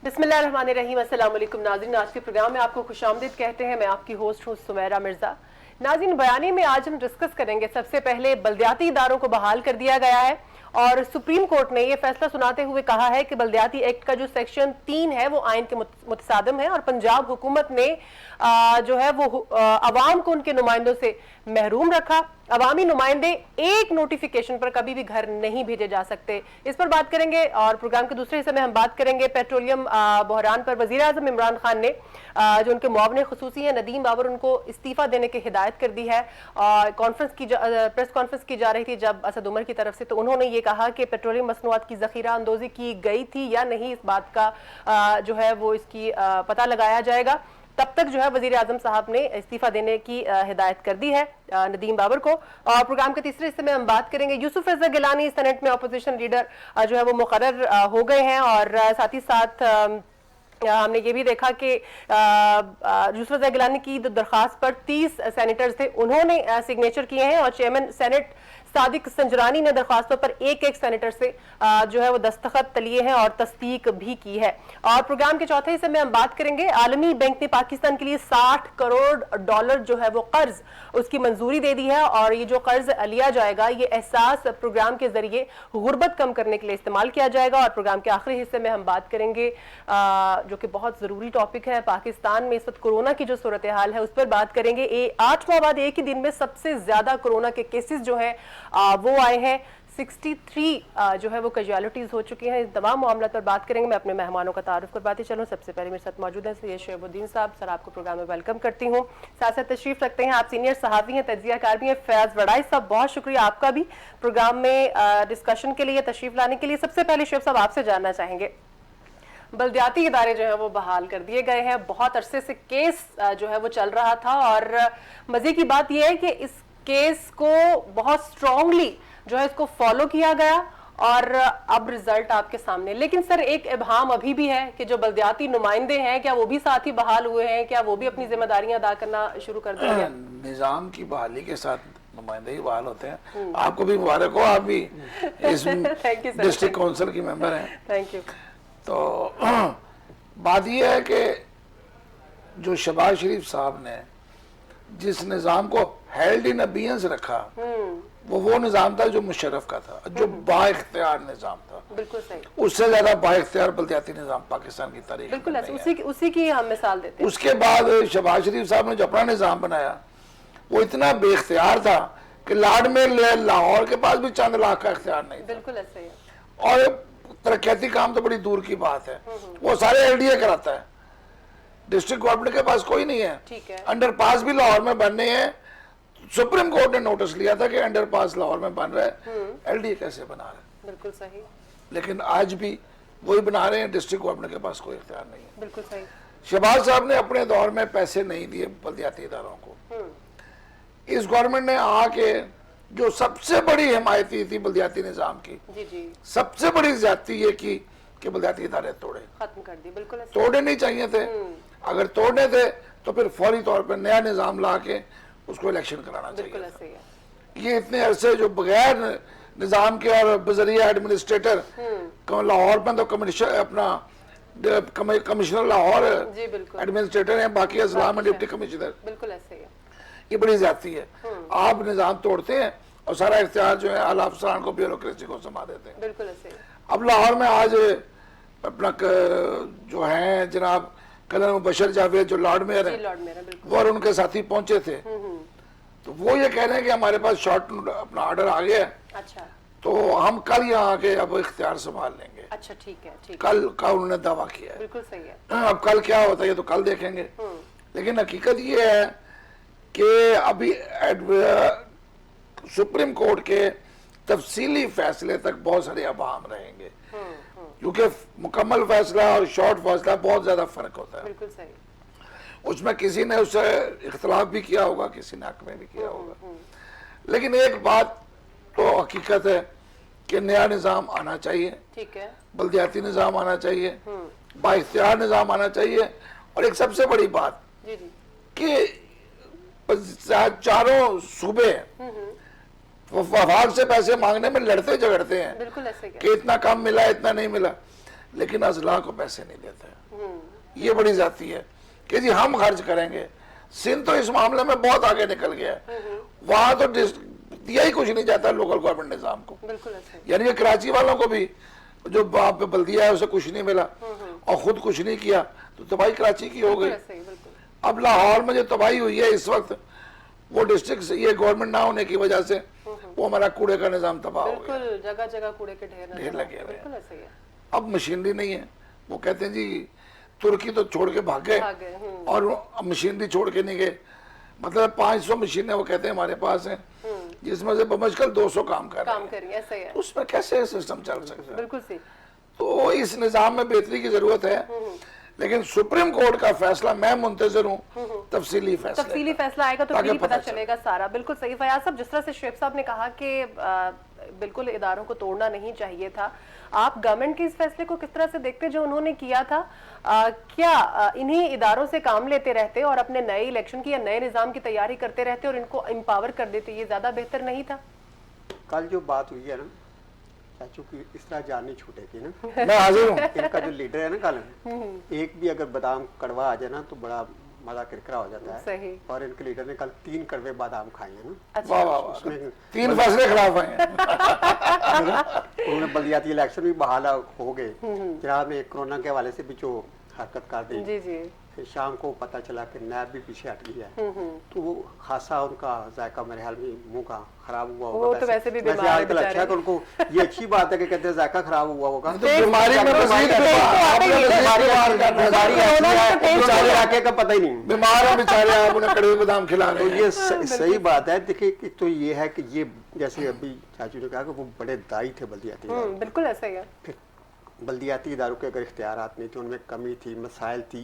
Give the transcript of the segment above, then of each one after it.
बिस्मिल्लाहिर्रहमानिर्रहीम। अस्सलाम वालेकुम नाज़रीन, आज के प्रोग्राम में आपको खुशामदीद कहते हैं। मैं आपकी होस्ट हूँ सुमैरा मिर्जा। नाज़रीन, बयानी में आज हम डिस्कस करेंगे। सबसे पहले बल्दियाती इदारों को बहाल कर दिया गया है और सुप्रीम कोर्ट ने यह फैसला सुनाते हुए कहा है कि बल्दियाती एक्ट का जो सेक्शन 3 है वो आइन के मुतसादिम है और पंजाब हुकूमत ने जो है वो अवाम को उनके नुमाइंदों से महरूम रखा। अवामी नुमाइंदे एक नोटिफिकेशन पर कभी भी घर नहीं भेजे जा सकते। इस पर बात करेंगे और प्रोग्राम के दूसरे हिस्से में हम बात करेंगे पेट्रोलियम बहरान पर। वजीर आज़म इमरान खान ने जो उनके मुआविन खुसूसी हैं नदीम बाबर, उनको इस्तीफा देने की हिदायत कर दी है। प्रेस कॉन्फ्रेंस की जा रही थी जब असद उमर की तरफ से, तो उन्होंने ये कहा कि पेट्रोलियम मसनूआत की ज़ख़ीरा अंदोज़ी की गई थी या नहीं, इस बात का जो है वो इसकी पता लगाया जाएगा। तब तक जो है वजीर आजम साहब ने इस्तीफा देने की हिदायत कर दी है नदीम बाबर को। और प्रोग्राम के तीसरे हिस्से में हम बात करेंगे यूसुफ रज़ा गिलानी सेनेट में अपोजिशन लीडर जो है वो मुकर्रर हो गए हैं और साथ ही साथ हमने ये भी देखा कि यूसुफ रज़ा गिलानी की दरख्वास्त पर 30 सेनेटर्स थे, उन्होंने सिग्नेचर किए हैं और चेयरमैन सेनेट सादिक संजरानी ने दरख्वास्तों पर एक एक सेनेटर से जो है वो दस्तखत लिए हैं और तस्दीक भी की है। और प्रोग्राम के चौथे हिस्से में हम बात करेंगे आलमी बैंक ने पाकिस्तान के लिए $60 करोड़ जो है वो कर्ज उसकी मंजूरी दे दी है और ये जो कर्ज लिया जाएगा ये एहसास प्रोग्राम के जरिए गुर्बत कम करने के लिए इस्तेमाल किया जाएगा। और प्रोग्राम के आखिरी हिस्से में हम बात करेंगे जो कि बहुत जरूरी टॉपिक है, पाकिस्तान में इस वक्त कोरोना की जो सूरत हाल है उस पर बात करेंगे। 8 माह बाद एक ही दिन में सबसे ज्यादा कोरोना के केसेस जो है वो आए हैं। 63 जो है वो कैजुअलिटीज हो चुकी हैं। इस तमाम मामला पर बात करेंगे। मैं अपने मेहमानों का तारुफ करवाती चलूँ। सबसे पहले मेरे साथ मौजूद हैं सैयद शोएबुद्दीन साहब। सर, आपको प्रोग्राम में वेलकम करती हूँ। साथ साथ तशरीफ रखते हैं आप सीनियर सहाफ़ी हैं, तज्ज़ियाकार भी हैं, फैज़ वड़ाई साहब। बहुत शुक्रिया आपका भी प्रोग्राम में डिस्कशन के लिए तशरीफ लाने के लिए। सबसे पहले शोएब साहब आपसे जानना चाहेंगे, बल्दियाती इदारे जो है वो बहाल कर दिए गए हैं। बहुत अरसे से केस जो है वो चल रहा था और मजे की बात यह है कि इस केस को बहुत स्ट्रांगली जो है इसको फॉलो किया गया और अब रिजल्ट आपके सामने। लेकिन सर, एक इब्हाम अभी भी है कि जो बल्दियाती नुमाइंदे हैं क्या वो भी साथ ही बहाल हुए हैं, क्या वो भी अपनी जिम्मेदारियां अदा करना शुरू कर देंगे? निजाम की बहाली के साथ नुमाइंदे ही बहाल होते हैं। आपको भी मुबारक हो, आप भी इस डिस्ट्रिक्ट काउंसिल की मेंबर हैं। Thank you. तो बात यह है कि जो शहबाज शरीफ साहब ने जिस निज़ाम को हेल्ड इन अबियंस रखा वो निज़ाम था जो मुशर्रफ का था, जो बाइख्तियार निज़ाम था। बिल्कुल सही। उससे ज्यादा बाइख्तियार बल्दियाती निज़ाम पाकिस्तान की तारीख बिल्कुल उसी की हम मिसाल देते हैं। उसके बाद शहबाज शरीफ साहब ने जो अपना निज़ाम बनाया वो इतना बेख्तियार था कि लाड में लाहौर के पास भी चंद लाख का इख्तियार नहीं था। बिल्कुल ऐसे ही। और तरक्याती काम तो बड़ी दूर की बात है, वो सारे एलडीए कराता है, डिस्ट्रिक्ट गवर्नमेंट के पास कोई नहीं है। ठीक है। अंडरपास भी लाहौर में बनने हैं। सुप्रीम कोर्ट ने नोटिस लिया था कि अंडरपास लाहौर में बन रहा है, एलडीए कैसे बना रहे हैं? बिल्कुल सही। लेकिन आज भी वही बना रहे हैं, डिस्ट्रिक्ट गवर्नमेंट के पास कोई इख्तियार नहीं है। बिल्कुल सही। शहबाज साहब ने अपने दौर में पैसे नहीं दिए बल्दियाती इदारों को। इस गवर्नमेंट ने आके जो सबसे बड़ी हिमायती थी बल्दियाती निज़ाम की, जी, सबसे बड़ी ज्यादती ये की कि बल्दियाती इदारे तोड़े, खत्म कर दिए। बिल्कुल तोड़े नहीं चाहिए थे। अगर तोड़ने थे तो फिर फौरी तौर पर नया निज़ाम ला के उसको इलेक्शन कराना चाहिए। ये इतने अरसे जो बगैर निज़ाम के और बजरिया एडमिनिस्ट्रेटर लाहौर में तो कमिश्नर लाहौर एडमिनिस्ट्रेटर हैं, बाकी अजला में डिप्टी कमिश्नर। बिल्कुल ऐसे ही। ये बड़ी ज्यादती है। आप निज़ाम तोड़ते हैं और सारा इख्तियार जो है आला अफसरान को, ब्यूरोक्रेसी को समा देते हैं। बिल्कुल ऐसे ही। अब लाहौर में आज अपना जो है जनाब कलर मुबशर जावेद जो लॉर्ड मेयर है वो और उनके साथी पहुंचे थे, तो वो ये कह रहे हैं कि हमारे पास शॉर्ट अपना ऑर्डर आ गया है। अच्छा। तो हम कल यहाँ आके अब इख्तियार संभाल लेंगे। अच्छा, ठीक है। कल का उन्होंने दावा किया है। बिल्कुल सही है। अब कल क्या होता है ये तो कल देखेंगे। लेकिन हकीकत ये है कि अभी सुप्रीम कोर्ट के तफसीली फैसले तक बहुत सारे अबाम रहेंगे, क्योंकि मुकम्मल फैसला और शॉर्ट फैसला बहुत ज्यादा फर्क होता है। बिल्कुल सही। उसमें किसी ने उससे इख्तलाफ भी किया होगा, किसी ने हक में भी किया होगा। लेकिन एक बात तो हकीकत है कि नया निज़ाम आना चाहिए। ठीक है। बल्दियाती निज़ाम आना चाहिए, बाइख्तियार निज़ाम आना चाहिए। और एक सबसे बड़ी बात कि चारों सूबे वफाक से पैसे मांगने में लड़ते झगड़ते हैं। बिल्कुल ऐसे कि इतना कम मिला, इतना नहीं मिला। लेकिन अजला को पैसे नहीं देते। ये बड़ी जाती है कि जी हम खर्च करेंगे। सिंध तो इस मामले में बहुत आगे निकल गया है, वहां तो दिया ही कुछ नहीं जाता लोकल गवर्नमेंट निजाम को। यानी कि कराची वालों को भी जो वहां पे बल्दिया है उसे कुछ नहीं मिला और खुद कुछ नहीं किया तो तबाही कराची की हो गई। अब लाहौर में जो तबाही हुई है इस वक्त, वो डिस्ट्रिक्ट से ये गवर्नमेंट ना होने की वजह से वो हमारा कूड़े का निजाम तबाह हो गया। जगह जगह कूड़े के ढेर लगे हुए हैं। अब मशीनरी नहीं है, वो कहते हैं जी तुर्की तो छोड़ के भाग गए और मशीनरी छोड़ के नहीं गए। मतलब 500 मशीनें वो कहते हैं हमारे पास हैं, जिसमें से बमुश्किल 200 काम कर रही है। तो उसमें कैसे सिस्टम चल सकता है? बिल्कुल सही। तो इस निजाम में बेहतरी की जरूरत है, लेकिन सुप्रीम कोर्ट का फैसला मैं मुंतजर हूँ तफसीली फैसला आएगा तो फिर पता चलेगा सारा। बिल्कुल सही फयाज साहब, जिस तरह से शुएब साहब ने कहा कि बिल्कुल इदारों को तोड़ना नहीं चाहिए था, आप गवर्नमेंट के इस फैसले को किस तरह से देखते जो उन्होंने किया था? क्या इन्हीं इदारों से काम लेते रहते और अपने नए इलेक्शन की या नए निजाम की तैयारी करते रहते और इनको एम्पावर कर देते, ये ज्यादा बेहतर नहीं था? कल जो बात हुई है ना, चूंकि इस तरह जान नहीं छूटेगी ना, मैं हाजिर हूँ। इनका जो लीडर है ना कल, एक भी अगर बादाम कड़वा आ जाए ना तो बड़ा मजा किरकिरा हो जाता है। सही। और इनके लीडर ने कल 3 कड़वे बादाम खाए हैं ना। अच्छा। वाह वाह, उसमें 3 फैसले खिलाफ आए हैं। उन्होंने बल्दियाती इलेक्शन भी बहाल हो गए। जनाब ने कोरोना के हवाले से भी जो हरकत कर दी, जी जी, फिर शाम को पता चला कि नैब भी पीछे हट गई है, तो वो खासा उनका जायका मेरे ख्याल में मुंह का खराब हुआ होगा। वो तो वैसे भी बीमार आजकल अच्छा है कि उनको ये अच्छी बात है कि कहते हैं जायका खराब हुआ होगा। बीमारी में का पता ही नहीं, बीमार है बेचारे, आप उन्हें कड़वे बादाम खिला रहे हैं। तो ये सही बात है। देखिए तो ये है कि ये जैसे अभी चाचू ने कहा कि वो बड़े दाई थे बल्दियाती, बिल्कुल ऐसा ही है। बल्दियाती इदारों के अगर इख्तियारात नहीं थे, उनमें कमी थी, मसाइल थी,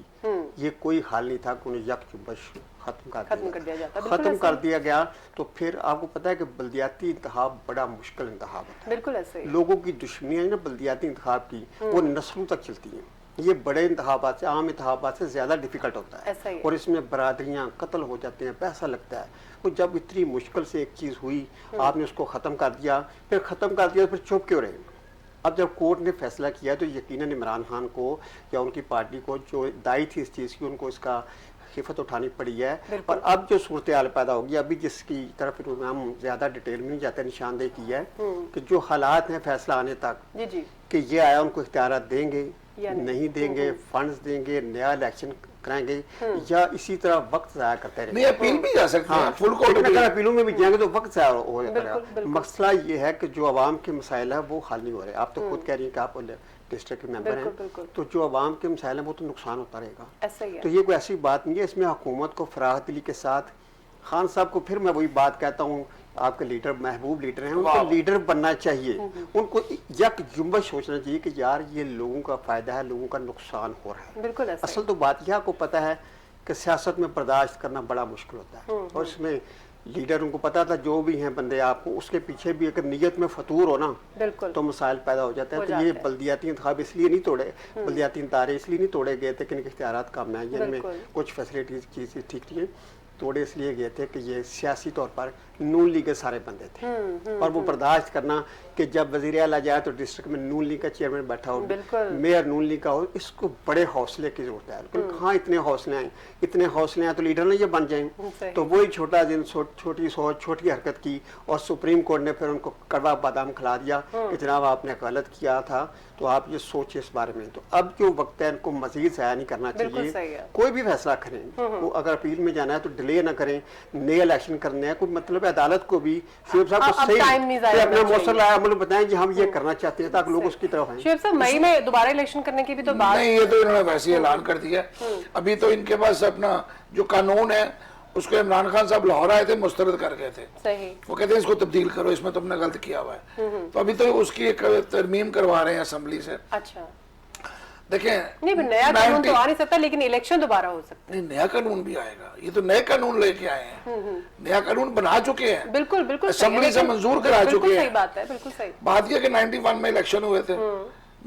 ये कोई हाल नहीं था कि उन्हें यकजुबश खत्म कर दिया गया। तो फिर आपको पता है कि बल्दियाती इंतखाब बड़ा मुश्किल इंतखाब होता है। बिल्कुल ऐसे ही। लोगों की दुश्मनियां ना बल्दियाती इंतखाब की वो नस्लों तक चलती हैं। ये बड़े इंतखाबात से, आम इंतखाबात से ज्यादा डिफिकल्ट होता है और इसमें बरादरियां कत्ल हो जाते हैं, पैसा लगता है। तो जब इतनी मुश्किल से एक चीज हुई, आपने उसको खत्म कर दिया, फिर फिर चुप क्यों रहे? अब जब कोर्ट ने फैसला किया तो यकीनन इमरान खान को या उनकी पार्टी को जो दायी थी इस चीज़ की, उनको इसका हिफत उठानी पड़ी है। और अब जो सूरत हाल पैदा होगी, अभी जिसकी तरफ हम ज्यादा डिटेल में नहीं जाते, निशानदेही की है कि जो हालात हैं फैसला आने तक कि ये आया उनको इख्तियार देंगे नहीं देंगे, फंड्स देंगे, नया इलेक्शन कराएंगे या इसी तरह वक्त जाया करते रहेंगे। अपील भी जा सकते हैं, फुल कोर्ट में अपीलों में भी जाएंगे तो वक्त जाया हो जाएगा। मसला ये है कि जो अवाम के मसाइल है वो हल नहीं हो रहे। आप तो खुद कह रही हैं कि आप डिस्ट्रिक्ट के मेंबर हैं, तो जो अवाम के मसाइल है वो तो नुकसान होता रहेगा। तो ये कोई ऐसी बात नहीं है, इसमें हुकूमत को फराग दिली के साथ खान साहब को, फिर मैं वही बात कहता हूँ, आपके लीडर महबूब लीडर हैं, उनको लीडर बनना चाहिए। उनको यक जुम्बश सोचना चाहिए कि यार ये लोगों का फायदा है, लोगों का नुकसान हो रहा है। बिल्कुल असल तो बात यह आपको पता है कि सियासत में बर्दाश्त करना बड़ा मुश्किल होता है और इसमें लीडर उनको पता था जो भी हैं बंदे, आपको उसके पीछे भी अगर नीयत में फतूर हो ना तो मसाइल पैदा हो जाता है। तो ये बल्दियाती इंतखाब इसलिए नहीं तोड़े, बल्दियाती इदारे इसलिए नहीं तोड़े गए थे कि इनके इख्तियारात कम हैं, जिनमें कुछ फैसिलिटीज चीज़ें ठीक थी, तोड़े इसलिए गए थे कि ये सियासी तौर पर नून लीग के सारे बंदे थे और वो बर्दाश्त करना कि जब वज़ीर आला जाए तो डिस्ट्रिक्ट में नून लीग का चेयरमैन बैठा हो, मेयर नून लीग का हो, इसको बड़े हौसले की जरूरत है। लेकिन कहाँ इतने हौसले हैं तो लीडर नहीं ये बन जाए। तो वही छोटा दिन, छोटी सोच, छोटी हरकत की और सुप्रीम कोर्ट ने फिर उनको कड़वा बादाम खिला दिया कि जनाब आपने गलत किया था, तो आप ये सोचिए इस बारे में। तो अब जो वक्त है इनको मजीद ज़ाया नहीं करना चाहिए, कोई भी फैसला करें, वो अगर अपील में जाना है तो डिले ना करें, नए इलेक्शन करने हैं, कोई मतलब अदालत को भी शुएब साहब को सही अपना मौसर लाया बताएं कि हम ये करना चाहते हैं ताकि लोग उसकी तरफ आएं। शुएब साहब मई में दोबारा इलेक्शन करने की भी तो बात नहीं, ये तो इन्होंने वैसे ही ऐलान कर दिया। अभी तो इनके पास अपना जो कानून है उसको इमरान खान साहब लाहौर आए थे, मुस्तरद कर गए थे। सही। वो कहते हैं इसको तब्दील करो, इसमें तुमने गलत किया हुआ है। तो अभी तो उसकी एक तरमीम करवा रहे हैं असेंबली से। अच्छा, देखें, नहीं नया कानून तो आ नहीं सकता, लेकिन इलेक्शन दोबारा हो सकता है। नहीं, नया कानून भी आएगा। ये तो नए कानून लेके आए हैं, नया कानून बना चुके हैं, बिल्कुल बिल्कुल असेंबली से मंजूर करा चुके हैं। सही बात है, बिल्कुल सही बात यह कि 91 में इलेक्शन हुए थे,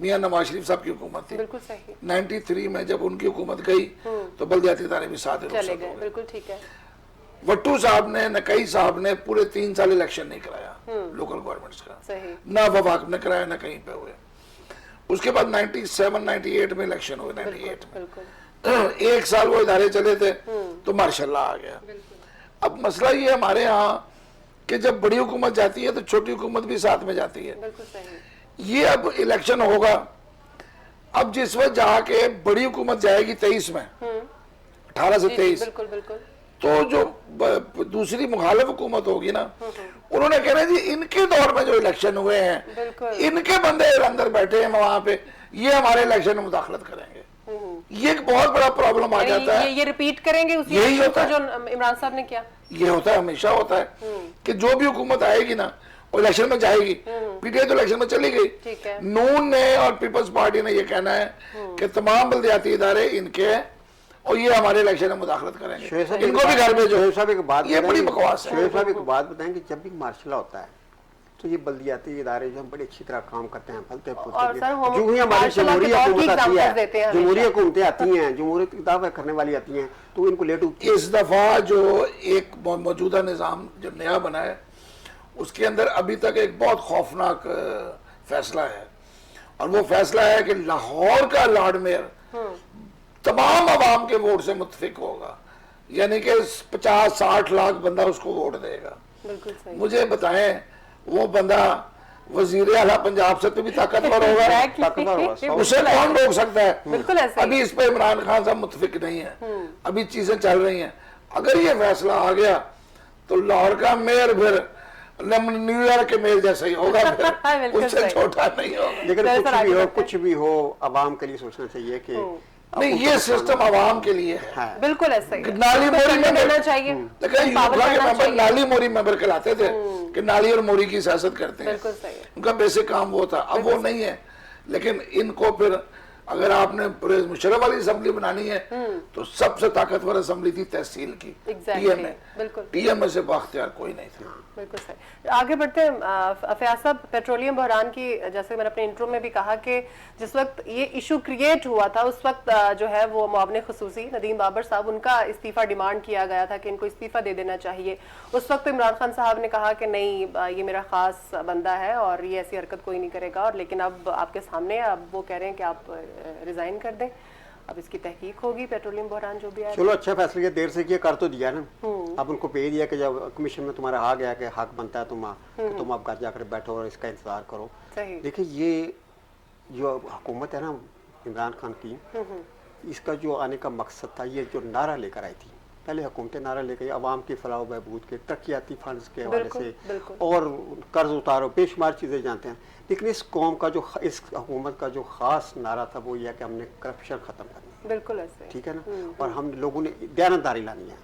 मियां नवाज शरीफ साहब की हुकूमत थी। बिल्कुल सही। 93 में जब उनकी हुकूमत गई तो बल्दियाती इदारे भी साथ चले गए। बिल्कुल ठीक है। वट्टू साहब ने, नकई साहब ने पूरे 3 साल इलेक्शन नहीं कराया लोकल गवर्नमेंट्स का, ना वफाक ने कराया, ना कहीं पे हुए। उसके बाद 97-98 में इलेक्शन हुए, 98 में एक साल वो इदारे चले थे तो मार्शल्लाह आ गया। अब मसला ये हमारे यहाँ कि जब बड़ी हुकूमत जाती है तो छोटी हुकूमत भी साथ में जाती है। ये अब इलेक्शन होगा, अब जिस वक्त जाके बड़ी हुकूमत जाएगी 23 में, 18 से 23, तो जो दूसरी मुखालिफ हुकूमत होगी ना, उन्होंने कहना जी इनके दौर में जो इलेक्शन हुए हैं, इनके बंदे अंदर बैठे हैं वहां पे, ये हमारे इलेक्शन में मुदाखलत करेंगे। ये एक बहुत बड़ा प्रॉब्लम आ जाता है। ये रिपीट करेंगे उसी यही होता जो इमरान साहब ने किया। ये होता है, हमेशा होता है कि जो भी हुकूमत आएगी ना वो इलेक्शन में जाएगी। पीटीआई तो इलेक्शन में चली गई, नून ने और पीपल्स पार्टी ने ये कहना है कि तमाम बल्दियाती इदारे इनके हैं और ये हमारे इलेक्शन में मुदाखलत करेंगे, इनको भी घर भेजो। ये बड़ी बकवास है। शोएब साहब एक बात बताएं कि जब भी मार्शल होता है तो ये बल्दियाती इदारे जो बड़ी अच्छी तरह काम करते हैं, फलते फूलते। जो ही हमारी जमहूरी हुकूमत आती है, जमहूरी हुकूमतें आती हैं, जमहूरियत की दावा करने वाली आती हैं, तो इनको लेट इस दफा जो एक मौजूदा निज़ाम जो नया बना है उसके अंदर अभी तक एक बहुत खौफनाक फैसला है, और वो फैसला है कि लाहौर का लॉर्ड मेयर तमाम अवाम के वोट से मुत्तफिक होगा, यानी कि 50-60 लाख बंदा उसको वोट देगा। मुझे बताएं वो बंदा वजीर आला पंजाब से तो भी ताकतवर होगा, उसे कौन रोक सकता है? बिल्कुल ऐसे। अभी इस पे इमरान खान साहब मुत्तफिक नहीं है, अभी चीजें चल रही हैं। अगर ये फैसला आ गया तो लाहौर का मेयर फिर न्यूयॉर्क के मेयर जैसा ही होगा, उससे छोटा नहीं होगा। लेकिन कुछ भी हो अवाम के लिए सोचना चाहिए कि नहीं, ये सिस्टम आवाम के लिए है। बिल्कुल ऐसा ही नाली मोरी देना चाहिए। नाली मोरी मेंबर कहलाते थे कि नाली और मोरी की सियासत करते हैं, उनका बेसिक काम वो था। अब वो नहीं है, लेकिन इनको फिर अगर आपने परवेज मुशर्रफ वाली असेंबली बनानी है तो सबसे ताकतवर असेंबली थी तहसील की, टीएमए से बाख्तियार कोई नहीं था। बिल्कुल सही। आगे बढ़ते हैं फयाज साहब, पेट्रोलियम बहरान की, जैसे मैंने अपने इंट्रो में भी कहा कि जिस वक्त ये इशू क्रिएट हुआ था उस वक्त जो है वो मुआविन खुसूसी नदीम बाबर साहब, उनका इस्तीफा डिमांड किया गया था कि इनको इस्तीफा दे देना चाहिए। उस वक्त तो इमरान खान साहब ने कहा कि नहीं, ये मेरा खास बंदा है और ये ऐसी हरकत कोई नहीं करेगा, और लेकिन अब आपके सामने अब वो कह रहे हैं कि आप रिजाइन कर दें, अब इसकी तहकीक होगी, पेट्रोलियम बहरान जो भी है। चलो अच्छा फैसला किया, देर से किया, कर तो दिया ना। अब उनको भेज दिया कि जब कमीशन में तुम्हारा आ गया कि हक बनता है तुम आप घर जाकर बैठो और इसका इंतजार करो। देखिए ये जो हुकूमत है ना इमरान खान की, इसका जो आने का मकसद था, ये जो नारा लेकर आई थी, पहले हुकूमतें नारा लेकर अवाम की फलाह बहबूद के, तरक्याती फंड्स के हवाले से और कर्ज उतारो, बेशुमार चीज़ें जानते हैं। लेकिन इस कौम का जो, इस हुकूमत का जो खास नारा था वो यह कि हमने करप्शन खत्म करनी है। बिल्कुल ऐसे, ठीक है ना। और हम लोगों ने दयानतदारी लानी है,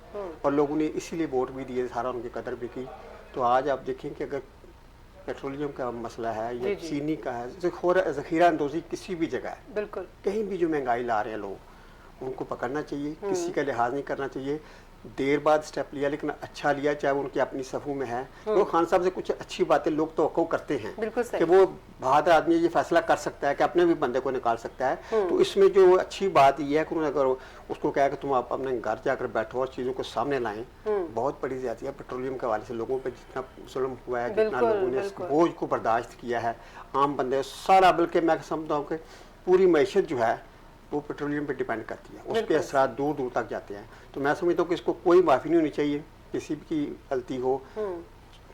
और लोगों ने इसीलिए वोट भी दिए, सारा उनकी कदर भी की। तो आज आप देखें कि अगर पेट्रोलियम का मसला है या चीनी का है, ज़ख़ीरा अंदोज़ी किसी भी जगह है, बिल्कुल कहीं भी जो महंगाई ला रहे हैं लोग, उनको पकड़ना चाहिए, किसी का लिहाज नहीं करना चाहिए। देर बाद स्टेप लिया लेकिन अच्छा लिया, चाहे उनकी अपनी सफू में है। तो खान साहब से कुछ अच्छी बातें लोग तो करते हैं कि वो बहादुर आदमी ये फैसला कर सकता है कि अपने भी बंदे को निकाल सकता है। तो इसमें जो अच्छी बात ये है कि उन्होंने अगर उसको कहा कि तुम आप अपने घर जाकर बैठो और चीज़ों को सामने लाएं, बहुत बड़ी ज्यादा है पेट्रोलियम के हवाले से। लोगों पर जितना जुल्म हुआ है, जितना लोगों ने इस बोझ को बर्दाश्त किया है, आम बंदे सारा, बल्कि मैं समझता हूँ कि पूरी मैशत जो है वो पेट्रोलियम पे डिपेंड करती है, उसके असरात दूर दूर तक जाते हैं। तो मैं समझता हूँ कि इसको कोई माफ़ी नहीं होनी चाहिए, किसी की गलती हो,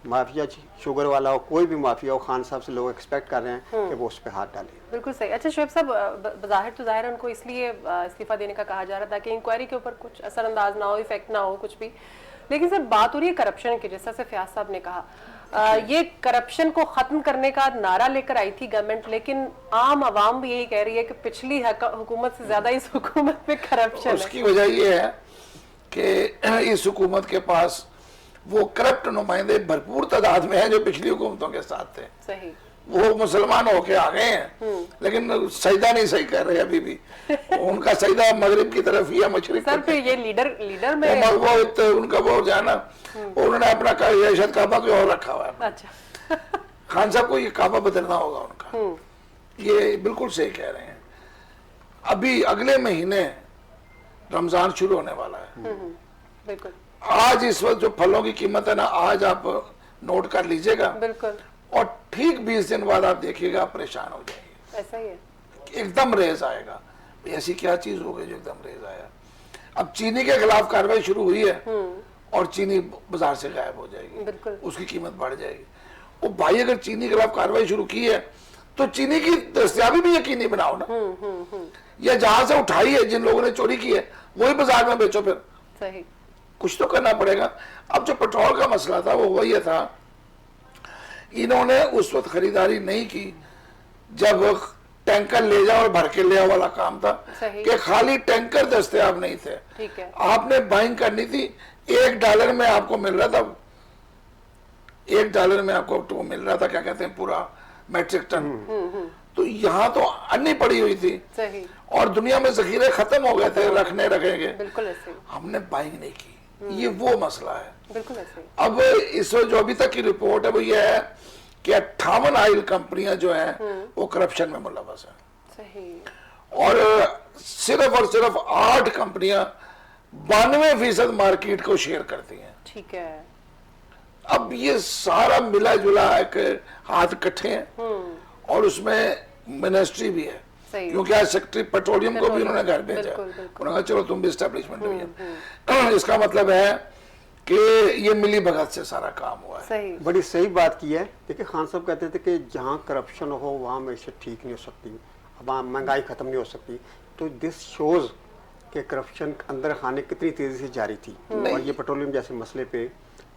माफिया शुगर वाला हो, कोई भी माफिया हो, खान साहब से लोग एक्सपेक्ट कर रहे हैं कि वो उस पर हाथ डालें। बिल्कुल सही। अच्छा शोएब साहब, ज़ाहिर तो ज़ाहिर उनको इसलिए इस्तीफा देने का कहा जा रहा था कि इंक्वायरी के ऊपर कुछ असरअंदाज ना हो, इफेक्ट ना हो कुछ भी, लेकिन सर बात हो रही है करप्शन की, जैसा से फयाज साहब ने कहा, ये करप्शन को खत्म करने का नारा लेकर आई थी गवर्नमेंट, लेकिन आम आवाम भी यही कह रही है कि पिछली हुकूमत से ज्यादा इस हुकूमत में करप्शन है। उसकी वजह ये है कि इस हुकूमत के पास वो करप्ट नुमाइंदे भरपूर तादाद में है जो पिछली हुकूमतों के साथ थे। सही। वो मुसलमान होके आ गए हैं, लेकिन सजदा नहीं सही कर रहे अभी भी। उनका सजदा मगरिब की तरफ या मशरिक। सर फिर ये लीडर में वो उनका वो जाना, उन्होंने अपना शायद काबा कोई और रखा हुआ है। अच्छा। खान साहब को ये काबा बदलना होगा उनका, ये बिल्कुल सही कह रहे हैं। अभी अगले महीने रमजान शुरू होने वाला है। बिल्कुल। आज इस वक्त जो फलों की कीमत है ना, आज आप नोट कर लीजिएगा। बिल्कुल। और ठीक 20 दिन बाद आप देखिएगा परेशान हो जाएंगे। ऐसा ही है। एकदम रेज आएगा। ऐसी क्या चीज हो गई जो एकदम रेज आया? अब चीनी के खिलाफ कार्रवाई शुरू हुई है और चीनी बाजार से गायब हो जाएगी, उसकी कीमत बढ़ जाएगी। वो भाई अगर चीनी के खिलाफ कार्रवाई शुरू की है तो चीनी की दस्तयाबी भी यकीनी बनाओ ना, या जहां से उठाई है जिन लोगों ने चोरी की है वही बाजार में बेचो। फिर सही कुछ तो करना पड़ेगा। अब जो पेट्रोल का मसला था वो वही था, इन्होंने उस वक्त खरीदारी नहीं की जब टैंकर ले जाओ और भर के ले आओ वाला काम था, कि खाली टैंकर दस्तयाब नहीं थे। ठीक है। आपने बाइंग करनी थी, $1 में आपको मिल रहा था, $1 में आपको तो मिल रहा था, क्या कहते हैं, पूरा मैट्रिक टन। तो यहाँ तो अन्नी पड़ी हुई थी सही। और दुनिया में जखीरे खत्म हो गए थे, रखने रखेंगे, बिल्कुल ऐसे। हमने बाइंग नहीं की, ये वो मसला है। बिल्कुल ऐसे। अब इस जो अभी तक की रिपोर्ट है वो ये है कि 58 ऑयल कंपनियां जो हैं वो करप्शन में मुलव्वस है। सही। और सिर्फ 8 कंपनियां 92% मार्केट को शेयर करती हैं। ठीक है। अब ये सारा मिला जुला एक हाथ इकट्ठे हैं और उसमें मिनिस्ट्री भी है, क्योंकि आज सेक्रेटरी पेट्रोलियम को भी उन्होंने घर भेजा। उन्होंने कहा चलो तुम भी एस्टेब्लिशमेंट हुई। इसका मतलब है कि ये मिली भगत से सारा काम हुआ है। सही। बड़ी सही बात की है। देखिए खान साहब कहते थे कि जहाँ करप्शन हो वहाँ मैशत ठीक नहीं हो सकती, अब महंगाई खत्म नहीं हो सकती। तो दिस शोज कि करप्शन अंदर खाने कितनी तेजी से जारी थी। और ये पेट्रोलियम जैसे मसले पे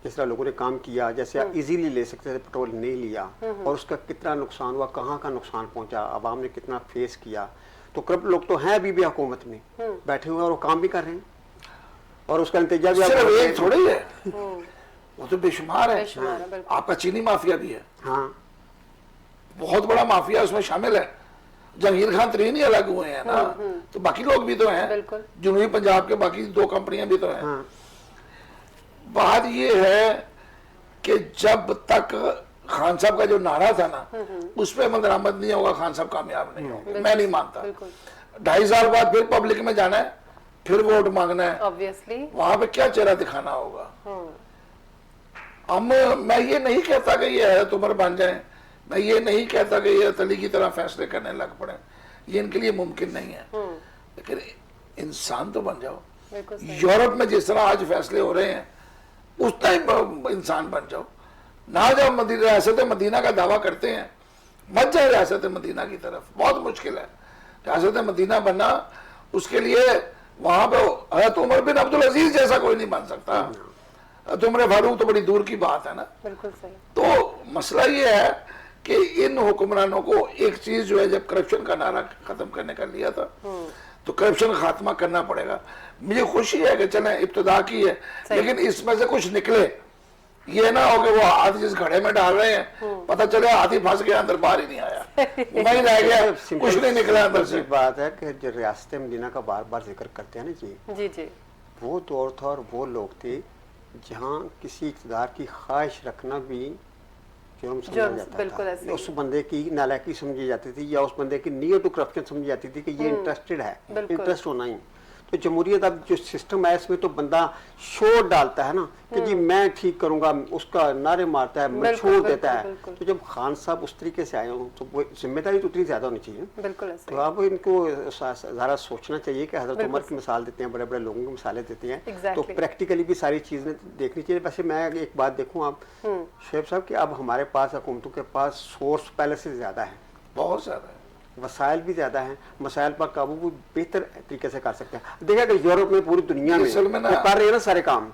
जिस तरह लोगों ने काम किया, जैसे इजीली ले सकते थे, पेट्रोल नहीं लिया और उसका कितना नुकसान हुआ, कहाँ का नुकसान पहुंचा, आवाम ने कितना फेस किया। तो करप्ट लोग तो हैं अभी भी हुकूमत में बैठे हुए और वो काम भी कर रहे हैं और उसका नतीजा भी सिर्फ एक थोड़ी है, वो तो बेशुमार है। आपका चीनी माफिया भी है, हाँ बहुत बड़ा माफिया उसमें शामिल है। जहांगीर खान तरीन ही अलग हुए हैं ना, तो बाकी लोग भी तो हैं, जनूबी पंजाब के बाकी 2 कंपनियां भी तो हैं। हाँ। बात ये है कि जब तक खान साहब का जो नारा था ना उस पर अमल दरामद नहीं होगा, खान साहब कामयाब नहीं होंगे। मैं नहीं मानता। 2.5 साल बाद फिर पब्लिक में जाना है, फिर वोट मांगना है, ऑब्वियसली वहां पे क्या चेहरा दिखाना होगा। मैं ये नहीं कहता कि ये है तुमर बन जाए, मैं ये नहीं कहता कि ये तली की तरह फैसले करने लग पड़े, ये इनके लिए मुमकिन नहीं है। लेकिन इंसान तो बन जाओ। यूरोप में जिस तरह आज फैसले हो रहे हैं उस टाइम इंसान बन जाओ ना। जब रियासत मदीना का दावा करते हैं मत जाए रियासत मदीना की तरफ, बहुत मुश्किल है रियासत मदीना बनना। उसके लिए वहां पे हज़रत उमर बिन अब्दुल अजीज जैसा कोई नहीं बन सकता, उमर फारूक तो बड़ी दूर की बात है ना। बिल्कुल सही। तो मसला ये है कि इन हुक्मरानों को एक चीज जो है, जब करप्शन का नारा खत्म करने का लिया था तो करप्शन का खात्मा करना पड़ेगा। मुझे खुशी है कि चले इब्तिदा की है, लेकिन इसमें से कुछ निकले। ये ना हो कि वो हाथी जिस घड़े में डाल रहे हैं पता चले हाथी फंस गया अंदर, बाहर ही नहीं आया, वहीं रह गया, कुछ नहीं निकला अंदर से। बात है कि जो रियासत मदीना का बार बार जिक्र करते हैं ना जी, वो दौर था और वो लोग थे जहाँ किसी इक़्तिदार की ख्वाहिश रखना भी जुर्म समझा जाता था। उस बंदे की नालायकी समझी जाती थी या उस बंदे की नियर टू करप्शन समझी जाती थी कि ये इंटरेस्टेड है, इंटरेस्ट होना ही। तो जमहूरियत अब जो सिस्टम है इसमें तो बंदा शोर डालता है ना कि जी मैं ठीक करूंगा, उसका नारे मारता है, मैं छोड़ देता है। तो जब खान साहब उस तरीके से आए हों तो वो जिम्मेदारी तो उतनी ज्यादा होनी चाहिए। तो अब इनको ज़रा सोचना चाहिए कि हज़रत उमर की मिसाल देते हैं, बड़े बड़े लोगों की मिसालें देते हैं, तो प्रैक्टिकली भी सारी चीज़ें देखनी चाहिए। वैसे मैं एक बात देखूँ आप शेख साहब कि अब हमारे पास हुकूमतों के पास सोर्स पहले से ज़्यादा है, बहुत ज़्यादा है, वसाइल भी ज्यादा हैं, मसाइल पर काबू भी बेहतर तरीके से कर सकते हैं। देखा कि यूरोप में पूरी दुनिया में कर रहे हैं ना सारे काम,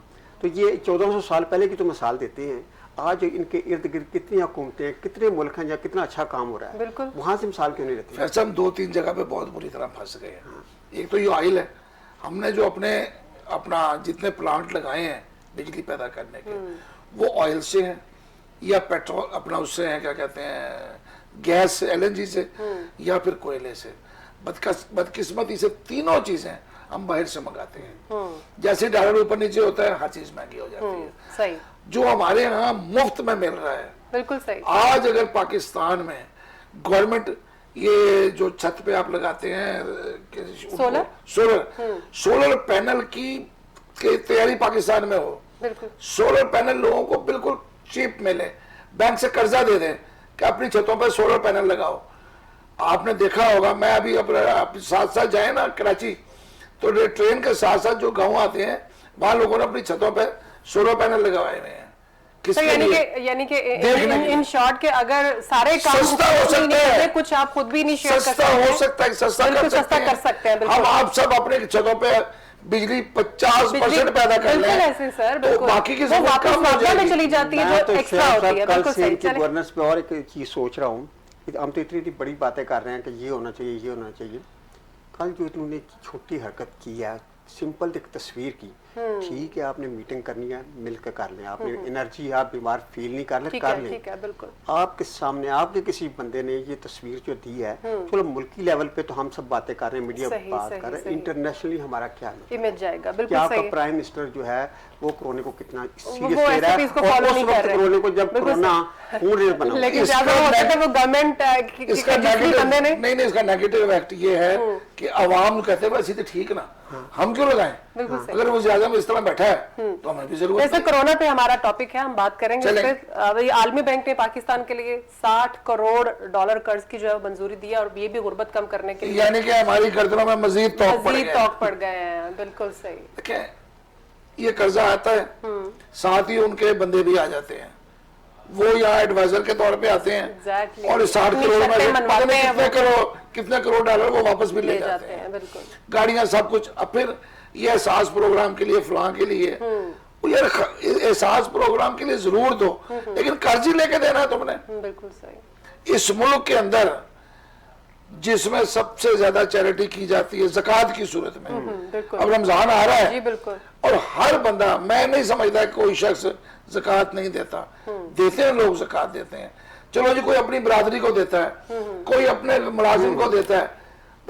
तो ये 1400 साल पहले की तो मिसाल देते हैं। आज इनके इर्द गिर्द कितनी हुकूमतें हैं, कितने मुल्क हैं, कितना अच्छा काम हो रहा है, वहां से मिसाल क्यों नहीं रहती? वैसे हम 2-3 जगह पे बहुत बुरी तरह फंस गए हैं। एक तो ये ऑयल है, हमने जो अपना जितने प्लांट लगाए हैं बिजली पैदा करने के वो ऑयल से हैं या पेट्रोल अपना उससे हैं, क्या कहते हैं, गैस से, LNG से या फिर कोयले से। बदकिस्मती से तीनों चीजें हम बाहर से मंगाते हैं। जैसे डॉलर ऊपर नीचे होता है हर चीज महंगी हो जाती है। सही। जो हमारे यहाँ मुफ्त में मिल रहा है, बिल्कुल सही। आज अगर पाकिस्तान में गवर्नमेंट ये जो छत पे आप लगाते हैं सोलर पैनल की तैयारी पाकिस्तान में हो, सोलर पैनल लोगों को बिल्कुल चीप मिले, बैंक से कर्जा दे दें कि अपनी छतों पर सोलर पैनल लगाओ। आपने देखा होगा, मैं अभी अपने साथ साथ जाए ना कराची, तो ट्रेन के साथ साथ जो गाँव आते हैं वहां लोगों ने अपनी छतों पर सोलर पैनल लगाए हुए हैं। तो यानी कि इन शॉर्ट के अगर सारे काम सस्ता हो सकता है, कुछ आप खुद भी नहीं शेयर कर सस्ता हो सकता है, सस्ता कर सकते हैं हम। आप सब अपने छतों पे बिजली 50% पैदा कर लें, ऐसे सर, तो बाकी की जरूरत कम हो में चली जाती है जो एक्स्ट्रा होती है। कल से इनकी गवर्नेंस पे और एक चीज सोच रहा हूँ, हम तो इतनी बड़ी बातें कर रहे हैं कि ये होना चाहिए, ये होना चाहिए। कल जो इन्होंने छोटी हरकत की है, सिंपल एक तस्वीर की, ठीक है आपने मीटिंग करनी है मिलकर कर लें, आपने एनर्जी आप बीमार फील नहीं कर ले, कर लें। ठीक है, बिल्कुल। आपके सामने आपके किसी बंदे ने ये तस्वीर जो दी है, चलो मुल्की लेवल पे तो हम सब बातें कर रहे हैं, मीडिया बात कर रहे हैं, इंटरनेशनली हमारा क्या इमेज जाएगा। बिल्कुल क्या सही। आपका प्राइम मिनिस्टर जो है वो कोरोना को कितना सीरियस वो ले रहा है, इसको फॉलो नहीं कर रहे हैं। कोरोना को जब कोरोना बना, लेकिन ज्यादा होता है वो गवर्नमेंट इसका नेगेटिव इफेक्ट ये है कि अवाम कहते हैं सीधे ठीक ना, हम क्यों लगाएं? अगर वो ज्यादा में इस तरह बैठा है तो हमें भी जरूरत। वैसे कोरोना पे हमारा टॉपिक है, हम बात करेंगे इस पे। आलमी बैंक ने पाकिस्तान के लिए $60 करोड़ कर्ज की जो है मंजूरी दी है, और ये भी गुर्बत कम करने के लिए, यानी कि हमारी गर्दनों में मजीद तौक पड़ गए हैं। बिल्कुल सही। देखिए ये कर्जा आता है, साथ ही उनके बंदे भी आ जाते हैं, वो यहाँ एडवाइजर के तौर पे आते हैं और 60 करोड़ में कितने करोड़ डॉलर वो वापस भी ले जाते हैं, गाड़ियां सब कुछ। अब फिर ये एहसास प्रोग्राम के लिए फलां के लिए, यार एहसास प्रोग्राम के लिए जरूर दो, लेकिन कर्ज ही लेके देना है तुमने। बिल्कुल सही। इस मुल्क के अंदर जिसमें सबसे ज्यादा चैरिटी की जाती है ज़कात की सूरत में, अब रमजान आ रहा है जी, बिल्कुल। और हर बंदा, मैं नहीं समझता कोई शख्स ज़कात नहीं देता, देते हैं लोग, ज़कात देते हैं। चलो जी, कोई अपनी बरादरी को देता है, कोई अपने मुलाजिम को देता है,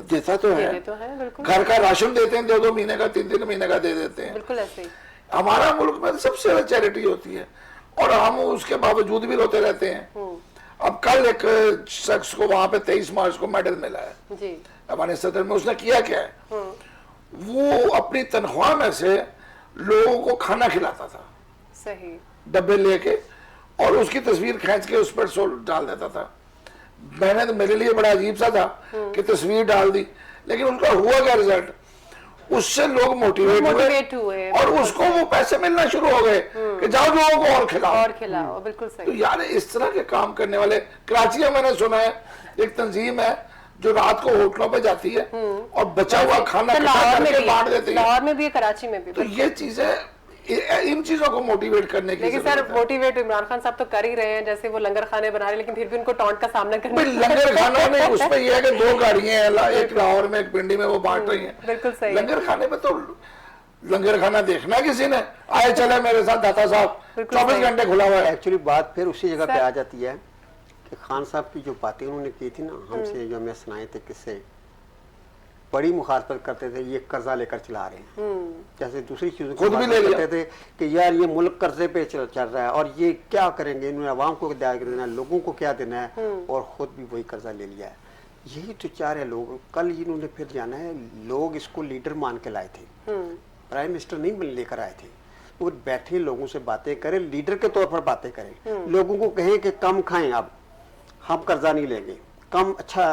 देता तो है। घर का राशन देते हैं, 2-2 महीने का, 3-3 महीने का दे देते हैं। बिल्कुल ऐसे ही हमारा मुल्क में सबसे ज्यादा चैरिटी होती है और हम उसके बावजूद भी रोते रहते हैं। अब कल एक शख्स को वहां पे 23 मार्च को मेडल मिला है जी, हमारे सदर में। उसने किया क्या है, वो अपनी तनख्वाह में से लोगों को खाना खिलाता था, सही, डब्बे लेके, और उसकी तस्वीर खींच के उस पर डाल देता था। मैंने तो, मेरे लिए बड़ा अजीब सा था कि तस्वीर डाल दी, लेकिन उनका हुआ क्या रिजल्ट, उससे लोग मोटिवेट हुए और उसको वो पैसे मिलना शुरू हो गए कि जाओ लोगों को और खिलाओ। बिल्कुल सही। तो यार इस तरह के काम करने वाले, कराची में मैंने सुना है एक तंजीम है जो रात को होटलों पे जाती है और बचा हुआ खाना बांट देती है। लाहौर में भी है, कराची में भी। तो ये चीजें, इन चीजों को मोटिवेट करने की, लेकिन सर मोटिवेट इमरान खान साहब तो कर ही रहे हैं, जैसे वो लंगर खाने बना रहे हैं, लेकिन फिर भी उनको टॉन्ट का सामना करना। लंगर खाना में उसमें ये है कि 2 गाड़ियां हैं, एक लाहौर में एक पिंडी में, वो बांट रही हैं। बिल्कुल सही। लंगर खाने में तो लंगर खाना देखना किसी ने, आए चले मेरे साथ दाता साहब, 24 घंटे खुला हुआ है। एक्चुअली बात फिर उसी जगह पे आ जाती है कि खान साहब की जो बातें उन्होंने की थी ना, हमसे जो हमें सुनाए थे किससे, बड़ी मुखालफत करते थे, ये कर्जा लेकर चला रहे हैं, जैसे दूसरी चीजों खुद भी ले कहते थे कि यार ये मुल्क कर्जे पे चल रहा है और ये क्या करेंगे, इन्होंने आवाम को क्या देना है, लोगों को क्या देना है, और खुद भी वही कर्जा ले लिया है। यही तो चाह रहे लोग। कल इन्होंने फिर जाना है, लोग इसको लीडर मान के लाए थे, प्राइम मिनिस्टर नहीं लेकर आए थे। वो बैठे लोगों से बातें करें, लीडर के तौर पर बातें करें, लोगों को कहें कि कम खाएं, अब हम कर्जा नहीं लेंगे, कम, अच्छा